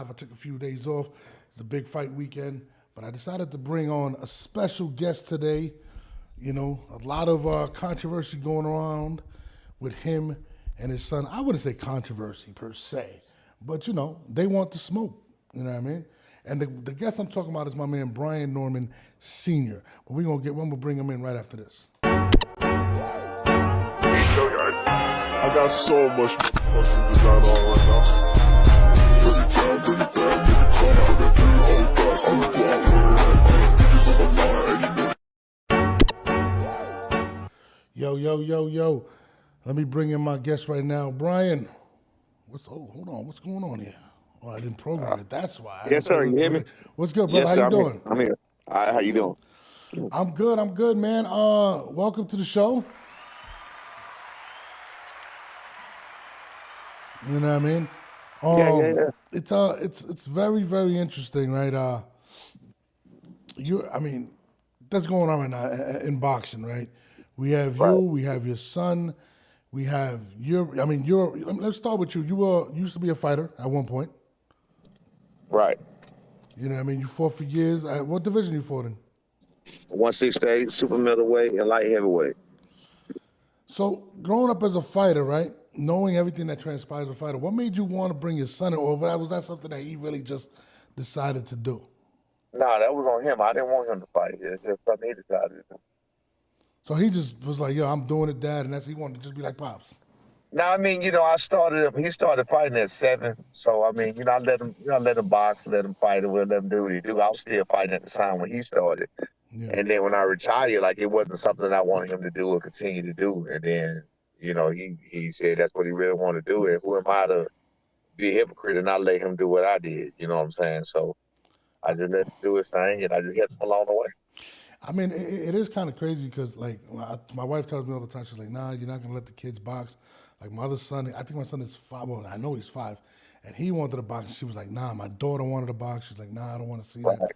live. I took a few days off. It's a big fight weekend, but I decided to bring on a special guest today. You know, a lot of controversy going around with him and his son. I wouldn't say controversy per se, but you know, they want to smoke. You know what I mean? And the guest I'm talking about is my man Brian Norman Sr. But we're gonna bring him in right after this. I got so much motherfucking design on right now. Yo. Let me bring in my guest right now. Brian, hold on, what's going on here? Oh, I didn't program it, that's why. Yes, sir, you hear me? What's good, brother? Yes, How sir, you doing? I'm here. All right, how you doing? I'm good, man. Welcome to the show. You know what I mean? Yeah. It's very, very interesting, right? That's going on right now in boxing, right? We have you, Right. we have your son, we have let's start with you. You used to be a fighter at one point. Right. You know what I mean? You fought for years. What division you fought in? 168, super middleweight, and light heavyweight. So growing up as a fighter, right? Knowing everything that transpires as a fighter, what made you want to bring your son in, or was that something that he really just decided to do? Nah, that was on him. I didn't want him to fight. It's just something he decided to do. So he just was like, yo, I'm doing it, Dad, and he wanted to just be like Pops. Now, I mean, he started fighting at 7. So, I mean, I let him box, let him fight, or let him do what he do. I was still fighting at the time when he started. Yeah. And then when I retired, like, it wasn't something I wanted him to do or continue to do. And then, he said that's what he really wanted to do. And who am I to be a hypocrite and not let him do what I did? You know what I'm saying? So I just let him do his thing, and I just helped him along the way. I mean, it is kind of crazy because, like, my wife tells me all the time, she's like, nah, you're not going to let the kids box. Like, my other son, I think my son is 5, well, I know he's 5, and he wanted to box. She was like, nah, my daughter wanted to box. She's like, nah, I don't want to see that.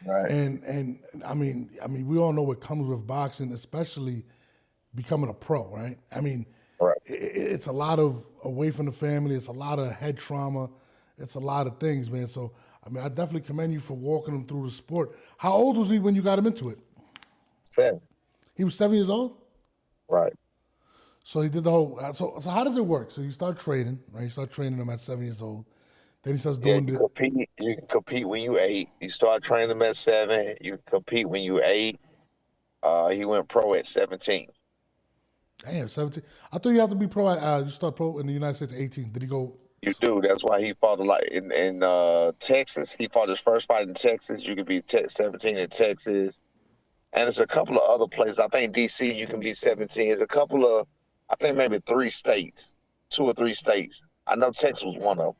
Right. And I mean, we all know what comes with boxing, especially becoming a pro, right? I mean, Right. it's a lot of away from the family. It's a lot of head trauma. It's a lot of things, man. So, I mean, I definitely commend you for walking him through the sport. How old was he when you got him into it? 7. He was 7 years old? Right. So he did the whole. So how does it work? So you start training, right? You start training him at 7 years old. Then he starts doing You can compete when you 8. You start training him at 7. You can compete when you 8. He went pro at 17. Damn, 17. I thought you have to be pro. You start pro in the United States at 18. Did he go? You do. That's why he fought a lot in Texas. He fought his first fight in Texas. You could be 17 in Texas. And there's a couple of other places. I think D.C. you can be 17. There's a couple of, I think maybe 3 states, 2 or 3 states. I know Texas was one of them,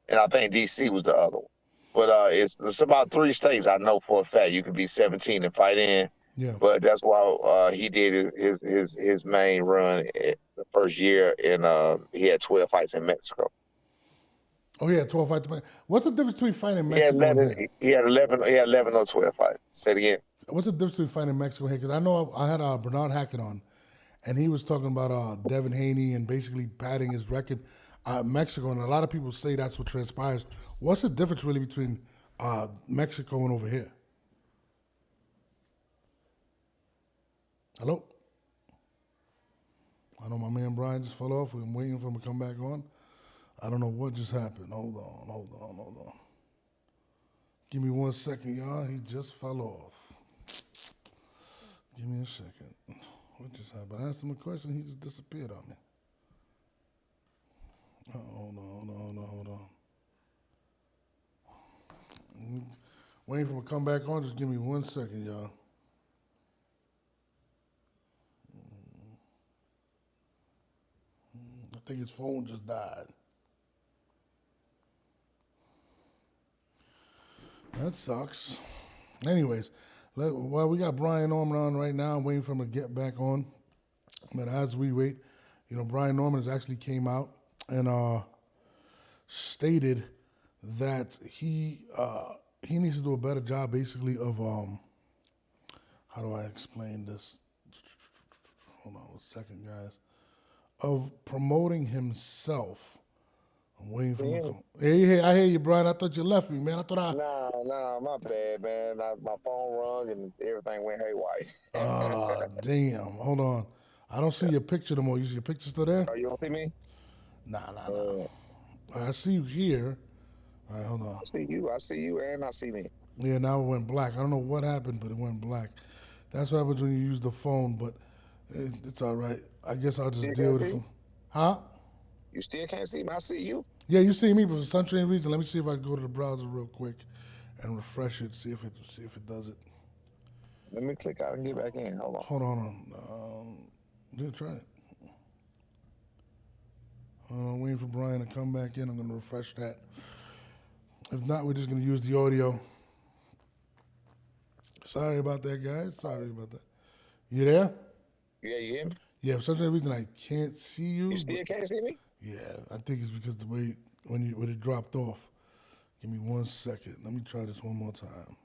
and I think D.C. was the other one. But it's about 3 states I know for a fact you can be 17 and fight in. Yeah. But that's why he did his main run the first year, and he had 12 fights in Mexico. Oh yeah, 12 fights. What's the difference between fighting in He had Mexico 11. and here? He had 11. He had 11 or 12 fights. Say it again. What's the difference between fighting in Mexico and here? Because I know I had Bernard Hackett on, and he was talking about Devin Haney and basically padding his record Mexico, and a lot of people say that's what transpires. What's the difference really between Mexico and over here? Hello? I know my man Brian just fell off. I'm waiting for him to come back on. I don't know what just happened. Hold on. Give me 1 second, y'all. He just fell off. Give me a second. What just happened? I asked him a question. He just disappeared on me. Hold on. Waiting for him to come back on. Just give me 1 second, y'all. I think his phone just died. That sucks. Anyways, well, we got Brian Norman on right now. I'm waiting for him to get back on. But as we wait, Brian Norman has actually came out and stated that he needs to do a better job, basically, of how do I explain this? Hold on a second, guys. Of promoting himself, I'm waiting for him to Yeah. come. Hey, I hear you, Brian. I thought you left me, man. I thought I. Nah, my bad, man. My phone rung and everything went haywire. Damn. Hold on. I don't see your picture no more. You see your picture still there? Oh, you don't see me? Nah. Uh, I see you here. All right, hold on. I see you, and I see me. Yeah, now it went black. I don't know what happened, but it went black. That's what happens when you use the phone, but it's all right. I guess I'll just Still deal can't with it see? from. Huh? You still can't see me? I see you. Yeah, you see me, but for some strange reason, let me see if I can go to the browser real quick and refresh it, see if it does it. Let me click out and get back in. Hold on. Hold on. Yeah, try it. I'm waiting for Brian to come back in. I'm gonna refresh that. If not, we're just gonna use the audio. Sorry about that, guys. Sorry about that. You there? Yeah, you hear me? Yeah, for some strange reason I can't see you. You still can't see me? Yeah, I think it's because the way when it dropped off. Give me 1 second. Let me try this one more time.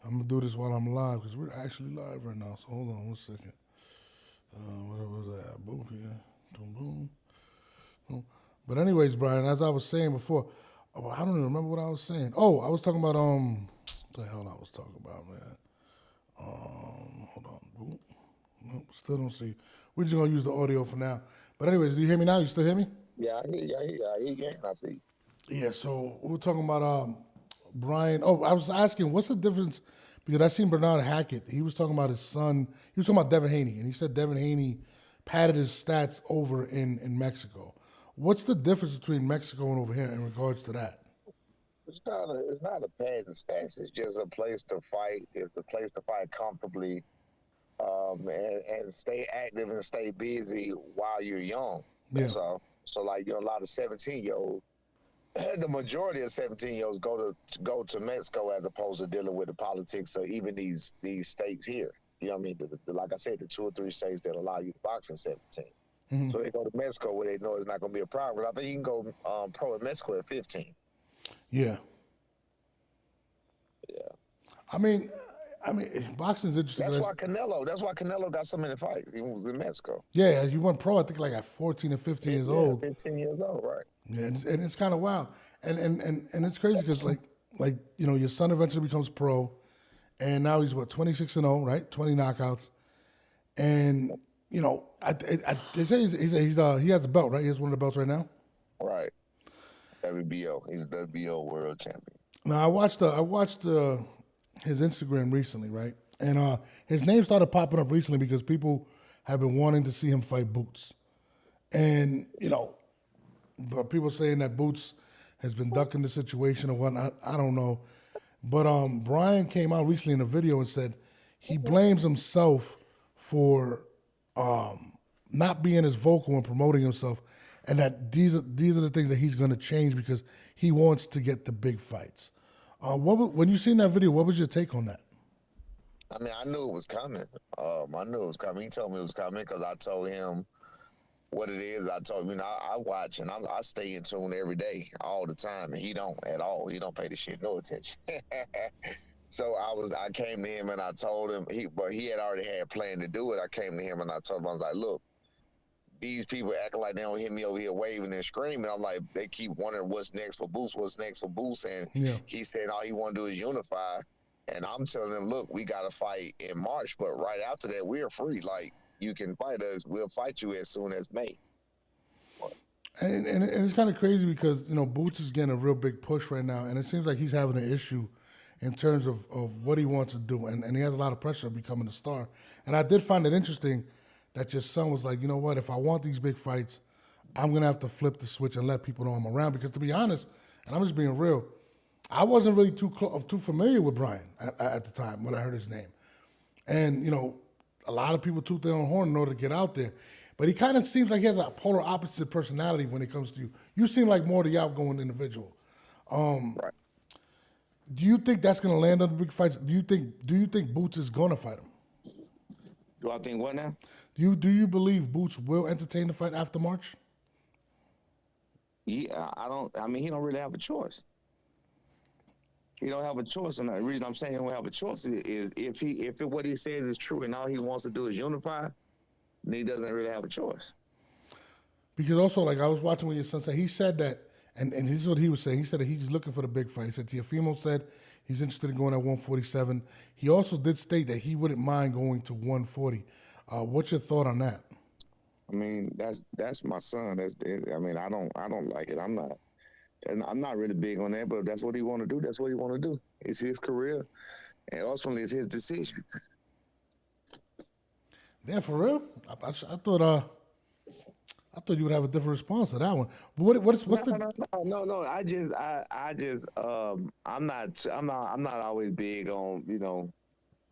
I'm gonna do this while I'm live because we're actually live right now. So hold on 1 second. What was that? Boom, yeah, boom, boom. But anyways, Brian, as I was saying before, I don't even remember what I was saying. Oh, I was talking about what the hell I was talking about, man. Hold on. Boom. Nope, still don't see you. We're just gonna use the audio for now. But anyways, do you hear me now? You still hear me? Yeah, I hear you. I hear you, and I see you. Yeah. So we were talking about Brian. Oh, I was asking, what's the difference? Because I seen Bernard Hackett. He was talking about his son. He was talking about Devin Haney, and he said Devin Haney padded his stats over in Mexico. What's the difference between Mexico and over here in regards to that? It's not a pad and stats. It's just a place to fight. It's a place to fight comfortably, and stay active and stay busy while you're young. Yeah. That's all. So like a lot of 17-year-olds, the majority of 17-year-olds go to Mexico as opposed to dealing with the politics or even these states here. You know what I mean? Like I said, the 2 or 3 states that allow you to box in 17. Mm-hmm. So they go to Mexico where they know it's not going to be a problem. I think you can go pro in Mexico at 15. Yeah. Yeah. I mean, boxing's interesting. That's why Canelo got so many fights. He was in Mexico. Yeah, he went pro, I think, like at 14 or 15 years old. 15 years old, right. Yeah, and it's kind of wild. And it's crazy because, like your son eventually becomes pro, and now he's, what, 26-0, right? 20 knockouts. And, they say he has a belt, right? He has one of the belts right now? Right. WBO. He's the WBO world champion. Now, I watched his Instagram recently, right? And his name started popping up recently because people have been wanting to see him fight Boots. And, but people saying that Boots has been ducking the situation or whatnot. I don't know. But Brian came out recently in a video and said he blames himself for not being as vocal and promoting himself, and that these are the things that he's going to change because he wants to get the big fights. When you seen that video, what was your take on that? I mean, I knew it was coming. He told me it was coming because I told him what it is. I told him, I watch and I stay in tune every day, all the time, and he don't at all. He don't pay the shit no attention. So I came to him and I told him, but he had already had a plan to do it. I came to him and I told him, I was like, look, these people acting like they don't hear me over here waving and screaming. I'm like, they keep wondering what's next for Boots, and he said all he want to do is unify. And I'm telling them, look, we got to fight in March, but right after that, we're free. Like, you can fight us. We'll fight you as soon as May. And it's kind of crazy because, Boots is getting a real big push right now, and it seems like he's having an issue in terms of what he wants to do, and he has a lot of pressure of becoming a star. And I did find it interesting that your son was like, you know what, if I want these big fights, I'm going to have to flip the switch and let people know I'm around. Because to be honest, and I'm just being real, I wasn't really too familiar with Brian at the time when I heard his name. And, a lot of people toot their own horn in order to get out there. But he kind of seems like he has a polar opposite personality when it comes to you. You seem like more the outgoing individual. Right. Do you think that's going to land on the big fights? Do you think Boots is going to fight him? Do I think what now? Do you believe Boots will entertain the fight after March? Yeah, I don't. I mean, he don't really have a choice. He don't have a choice, and the reason I'm saying he don't have a choice is if what he says is true and all he wants to do is unify, then he doesn't really have a choice. Because also, like, I was watching what your son said. He said that, and this is what he was saying. He said that he's looking for the big fight. He said Teofimo said he's interested in going at 147. He also did state that he wouldn't mind going to 140. What's your thought on that? I mean, that's my son. I mean, I don't like it. I'm not really big on that, but if that's what he want to do, that's what he want to do. It's his career, and ultimately it's his decision. Yeah, for real. I thought you would have a different response to that one. But what's the? No. I'm not always big on,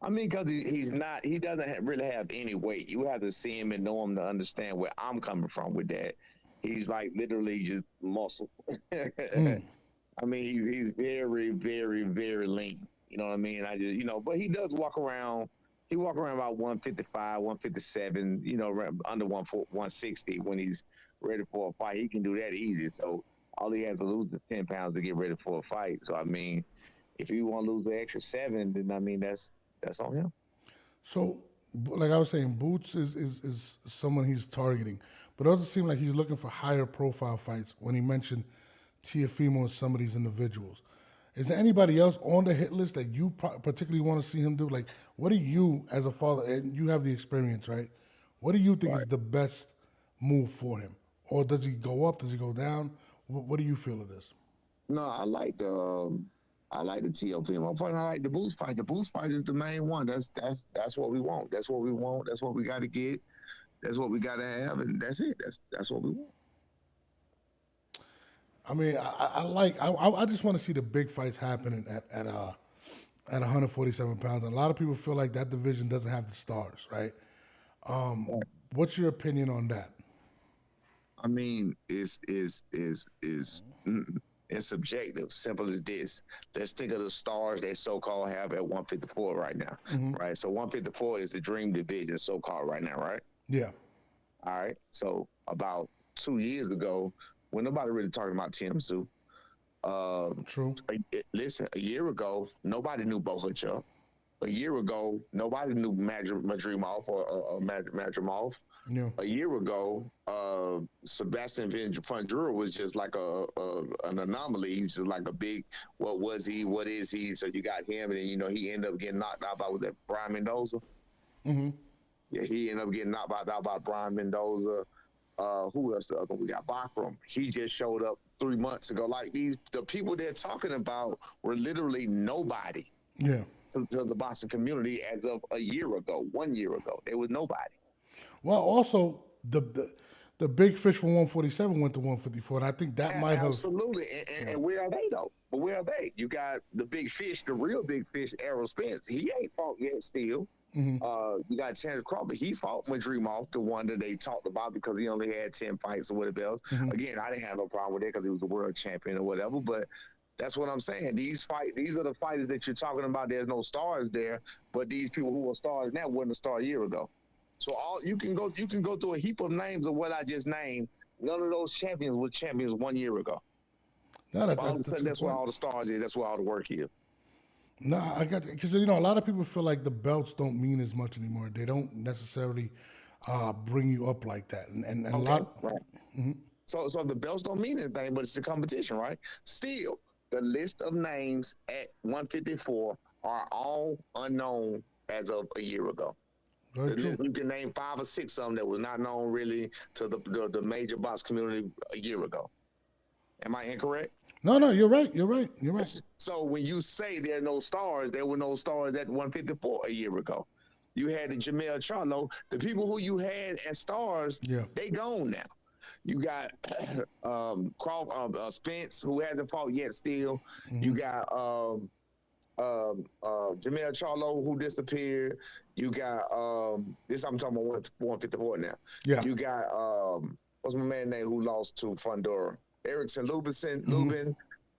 I mean, because he doesn't really have any weight. You have to see him and know him to understand where I'm coming from with that. He's like literally just muscle. I mean, he's very, very, very lean. You know what I mean? I just, but he does walk around. He walk around about 155, 157, under 160 when he's ready for a fight. He can do that easy. So all he has to lose is 10 pounds to get ready for a fight. So, I mean, if you want to lose the extra 7, then, I mean, that's on him. So, like I was saying, Boots is someone he's targeting. But it doesn't seem like he's looking for higher profile fights when he mentioned Teofimo and some of these individuals. Is there anybody else on the hit list that you particularly want to see him do? Like, what do you, as a father, and you have the experience, right? What do you think is the best move for him? Or does he go up? Does he go down? What do you feel of this? No, I like the Teofimo fight. I like the Boots fight. The Boots fight is the main one. That's what we want. That's what we want. That's what we got to get. That's what we got to have, and that's it. That's what we want. I mean, I just want to see the big fights happening at 147 pounds. And a lot of people feel like that division doesn't have the stars, right? What's your opinion on that? I mean, it's subjective. Simple as this. Let's think of the stars they so-called have at 154 right now, right? So 154 is the dream division, so-called right now, right? Yeah. All right. So about 2 years ago, when nobody really talking about Tim Tszyu. True. Listen, a year ago, nobody knew Bohachuk. A year ago, nobody knew Madrimov or Madrimov. Yeah. A year ago, Sebastian Fundura was just like an anomaly. He was just like a big, what was he? What is he? So you got him, and then, he ended up getting knocked out by, was that Brian Mendoza? Mm-hmm. Yeah, he ended up getting knocked out by Brian Mendoza. Who else? The other one? We got Bachram. He just showed up 3 months ago. Like the people they're talking about were literally nobody. Yeah. To the boxing community as of a year ago, 1 year ago. There was nobody. Well, also the big fish from 147 went to 154, and I think that might have absolutely. And where are they though? But where are they? You got the big fish, the real big fish, Errol Spence. He ain't fought yet still. Mm-hmm. You got Chance Crawford. He fought Madrimov, the one that they talked about because he only had 10 fights or whatever else. Mm-hmm. Again, I didn't have no problem with it because he was the world champion or whatever. But that's what I'm saying. These are the fighters that you're talking about. There's no stars there, but these people who are stars now wasn't a star a year ago. So you can go through a heap of names of what I just named. None of those champions were champions 1 year ago. No, that's where all the stars is. That's where all the work is. No, I got it. Because, a lot of people feel like the belts don't mean as much anymore. They don't necessarily bring you up like that. And a lot. Right. Mm-hmm. So the belts don't mean anything, but it's the competition, right? Still, the list of names at 154 are all unknown as of a year ago. Very true. You can name 5 or 6 of them that was not known really to the major box community a year ago. Am I incorrect? No, you're right. You're right. So when you say there are no stars, there were no stars at 154 a year ago. You had the Jamel Charlo. The people who you had as stars, they gone now. You got Spence, who hasn't fought yet still. Mm-hmm. You got Jamel Charlo, who disappeared. You got this. I'm talking about 154 now. Yeah. You got what's my man name who lost to Fundora? Erickson Lubin,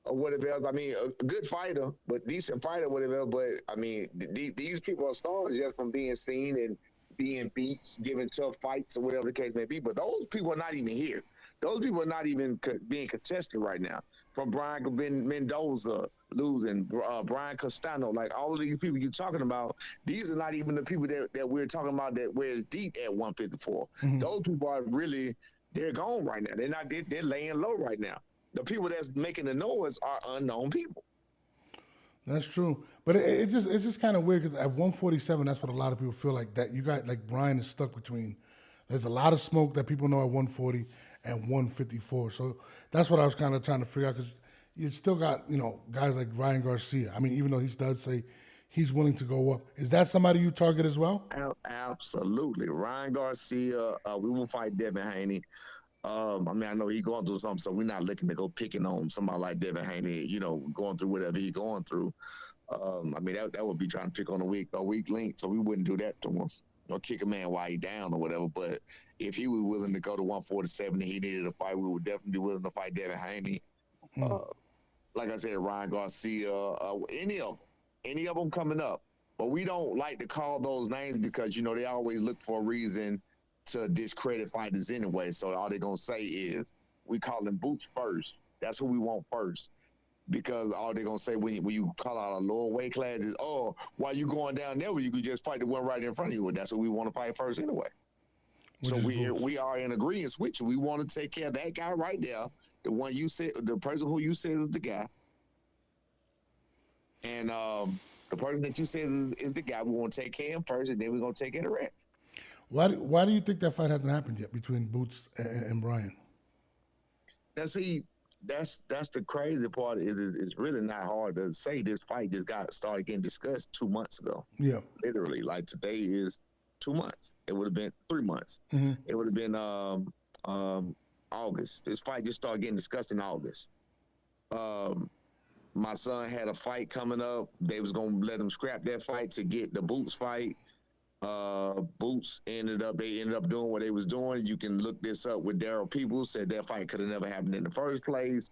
or whatever else. I mean, a good fighter, but decent fighter, whatever. But I mean, these people are stars just from being seen and being beat, giving tough fights, or whatever the case may be. But those people are not even here. Those people are not even being contested right now. From Brian Mendoza losing, Brian Castano, like all of these people you're talking about, these are not even the people that we're talking about that wears deep at 154. Mm-hmm. Those people are really They're gone right now. They're not. They're laying low right now. The people that's making the noise are unknown people. That's true, but it's just kind of weird because at 147, that's what a lot of people feel like. That you got like Brian is stuck between. There's a lot of smoke that people know at 140 and 154. So that's what I was kind of trying to figure out because you still got guys like Ryan Garcia. I mean, even though he does say he's willing to go up, is that somebody you target as well? Absolutely, Ryan Garcia. We will fight Devin Haney. I mean, I know he's going through something, so we're not looking to go picking on somebody like Devin Haney, going through whatever he's going through. I mean, that would be trying to pick on a weak link, so we wouldn't do that to him or kick a man while he's down or whatever. But if he was willing to go to 147 and he needed a fight, we would definitely be willing to fight Devin Haney. Like I said, Ryan Garcia, any of them coming up. But we don't like to call those names because, they always look for a reason to discredit fighters anyway. So all they're going to say is, we call them Boots first. That's who we want first. Because all they're going to say when you call out a lower weight class is, oh, why you going down there when you could just fight the one right in front of you? Well, that's what we want to fight first anyway. So we are in agreement with you. We want to take care of that guy right there, the one you said, the person who you said is the guy. And the person that you said is the guy. We want to take care of him first, and then we're going to take care of the rest. Why do you think that fight hasn't happened yet between Boots and Brian? Now, see, that's the crazy part. It's really not hard to say this fight just got started getting discussed 2 months ago. Yeah. Literally, like today is 2 months. It would have been 3 months. Mm-hmm. It would have been August. This fight just started getting discussed in August. My son had a fight coming up. They was going to let him scrap that fight to get the Boots fight. Boots ended up doing what they was doing. You can look this up with Daryl Peoples, said that fight could have never happened in the first place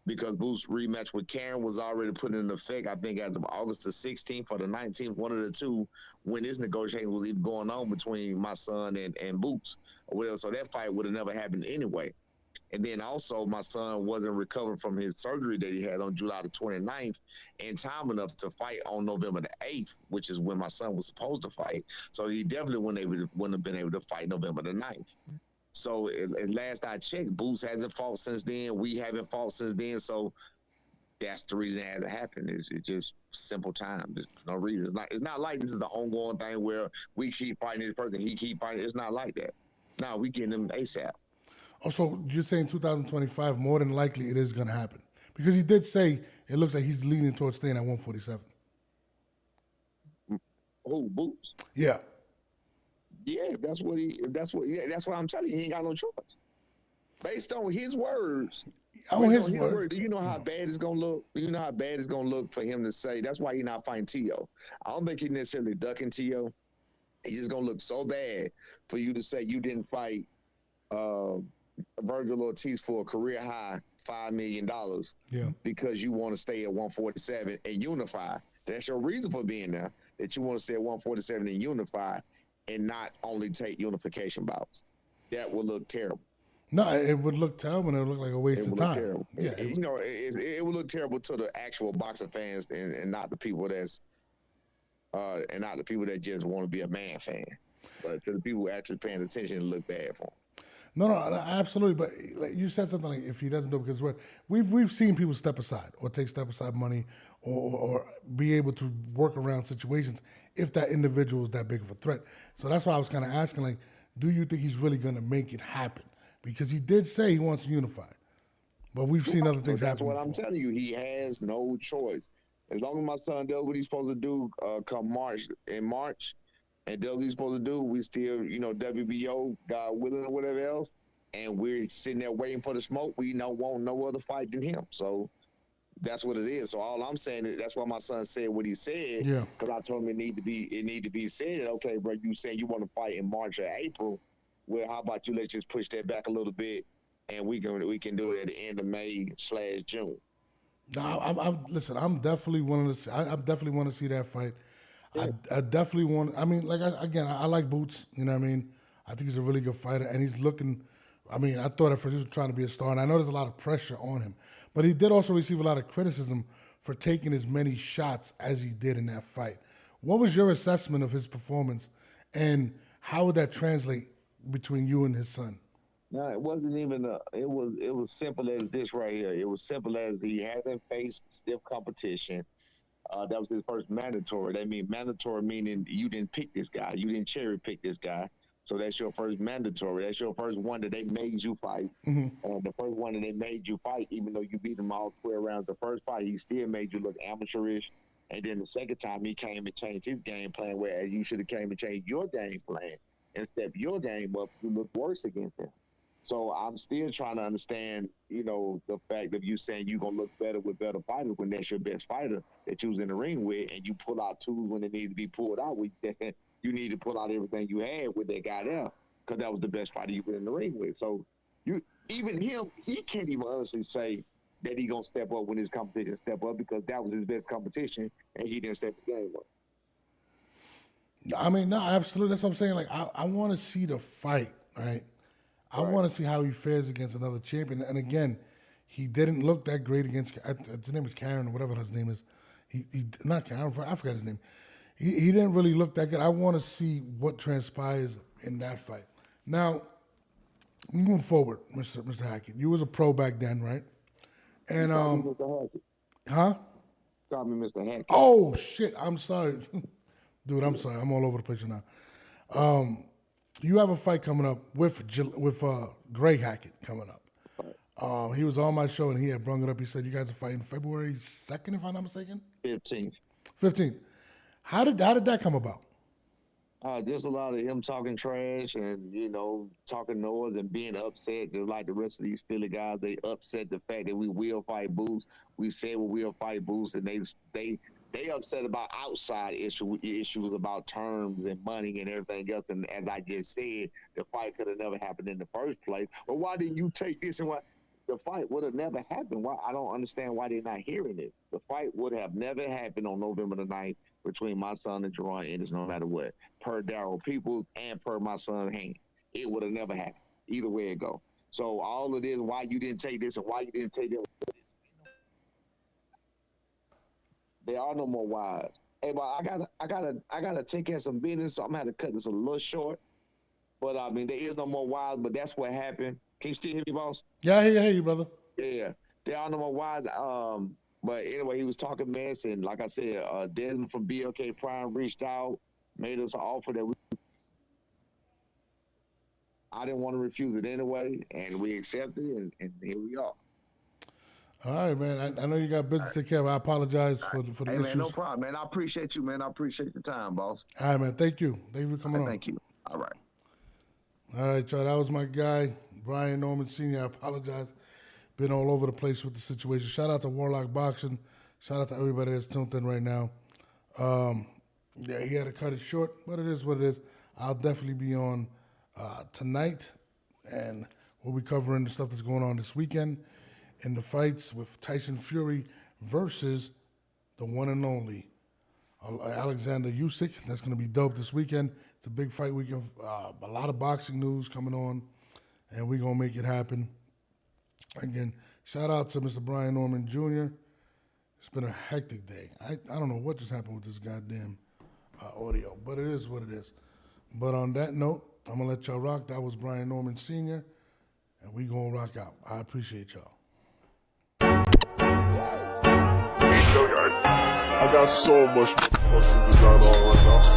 because Boots' rematch with Karen was already put in effect, I think, as of August the 16th or the 19th, one of the two, when this negotiation was even going on between my son and Boots. Well, so that fight would have never happened anyway. And then also my son wasn't recovering from his surgery that he had on July the 29th in time enough to fight on November the 8th, which is when my son was supposed to fight. So he definitely wouldn't have been able to fight November the 9th. So last I checked, Boots hasn't fought since then. We haven't fought since then. So that's the reason it hasn't happened. It's just simple time. There's no reason. It's not like this is the ongoing thing where we keep fighting this person, he keep fighting. It's not like that. No, we getting them ASAP. Also, you're saying 2025, more than likely it is going to happen. Because he did say it looks like he's leaning towards staying at 147. Who, Boots? Yeah. Yeah, that's what I'm telling you. He ain't got no choice. Based on his words. On his word. Do you know how bad it's going to look? Do you know how bad it's going to look for him to say, that's why he's not fighting T.O. I don't think he's necessarily ducking T.O. He's just going to look so bad for you to say you didn't fight Virgil Ortiz for a career high $5 million because you want to stay at 147 and unify. That's your reason for being there, that you want to stay at 147 and unify and not only take unification bouts. That would look terrible. No, it would look terrible and it would look like a waste of time. Terrible. Yeah, it would look terrible to the actual boxing fans and not the people that just want to be a man fan. But to the people who actually paying attention, it look bad for them. No, absolutely. But like you said something like if he doesn't do it because we've seen people step aside or take step aside money or be able to work around situations if that individual is that big of a threat. So that's why I was kind of asking, like, do you think he's really going to make it happen? Because he did say he wants to unify, but we've seen other things happen. That's what I'm telling you. He has no choice. As long as my son does what he's supposed to do come March, and does what he's supposed to do, we still, WBO, God willing, or whatever else, and we're sitting there waiting for the smoke. We want no other fight than him. So that's what it is. So all I'm saying is that's why my son said what he said. Yeah. Because I told him it need to be said. Okay, bro, you saying you want to fight in March or April? Well, how about you let's just push that back a little bit, and we can do it at the end of May/June. No, listen. I'm definitely wanting to see. I definitely want to see that fight. Yeah. I definitely want. I mean, I like Boots. You know what I mean? I think he's a really good fighter, and he's looking. I mean, I thought at first he was trying to be a star, and I know there's a lot of pressure on him, but he did also receive a lot of criticism for taking as many shots as he did in that fight. What was your assessment of his performance, and how would that translate between you and his son? No, it wasn't even it was simple as this right here. It was simple as he hadn't faced stiff competition. That was his first mandatory. That means mandatory meaning you didn't pick this guy. You didn't cherry pick this guy. So that's your first mandatory. That's your first one that they made you fight. The first one that they made you fight, even though you beat him all 12 rounds, the first fight, he still made you look amateurish. And then the second time he came and changed his game plan, whereas you should have came and changed your game plan and stepped your game up, you look worse against him. So I'm still trying to understand, the fact of you saying you're going to look better with better fighters when that's your best fighter that you was in the ring with, and you pull out tools when they need to be pulled out. You need to pull out everything you had with that guy there because that was the best fighter you were in the ring with. So even him, he can't even honestly say that he going to step up when his competition step up because that was his best competition, and he didn't step the game up. I mean, no, absolutely. That's what I'm saying. Like, I want to see the fight, right? I want to see how he fares against another champion. And again, he didn't look that great against. His name is Karen or whatever his name is. He not Karen. I forgot his name. He didn't really look that good. I want to see what transpires in that fight. Now, moving forward, Mr. Hackett, you was a pro back then, right? And Mr. Hackett. huh? Call me Mr. Hackett. Oh shit! I'm sorry, dude. I'm sorry. I'm all over the place right now. You have a fight coming up with Greg Hackett coming up. He was on my show and he had brung it up. He said you guys are fighting February 2nd, if I'm not mistaken. 15th. 15th. How did that come about? Just a lot of him talking trash and, talking noise and being upset. Just like the rest of these Philly guys, they upset the fact that we will fight Boots. We said we will fight Boots, and they upset about outside issues about terms and money and everything else. And as I just said, the fight could have never happened in the first place. But why didn't you take this and what? The fight would have never happened. Why? I don't understand why they're not hearing it. The fight would have never happened on November the 9th between my son and Jerron Ennis, no matter what. Per Darryl Peoples and per my son Hank. It would have never happened. Either way it go. So all of this, why you didn't take this and why you didn't take that. There are no more wives. Hey, but I gotta take care of some business, so I'm gonna have to cut this a little short. But I mean, there is no more wives, but that's what happened. Can you still hear me, boss? Yeah, I hear you, brother. Yeah, there are no more wives. But anyway, he was talking mess, and like I said, Desmond from BLK Prime reached out, made us an offer that I didn't want to refuse it anyway, and we accepted it, and here we are. All right, man. I know you got business to take care of. I apologize for the Hey, issues. man, no problem, man. I appreciate you, man. I appreciate the time, boss. All right, man. Thank you. Thank you for coming on. Thank you. All right. All right, y'all. That was my guy, Brian Norman Sr. I apologize. Been all over the place with the situation. Shout out to Warlock Boxing. Shout out to everybody that's tuned in right now. Yeah, he had to cut it short, but it is what it is. I'll definitely be on tonight, and we'll be covering the stuff that's going on this weekend in the fights with Tyson Fury versus the one and only Alexander Usyk. That's going to be dope this weekend. It's a big fight weekend. A lot of boxing news coming on, and we're going to make it happen. Again, shout out to Mr. Brian Norman Jr. It's been a hectic day. I don't know what just happened with this goddamn audio, but it is what it is. But on that note, I'm going to let y'all rock. That was Brian Norman Sr., and we going to rock out. I appreciate y'all. I got so much motherfucking design on right now.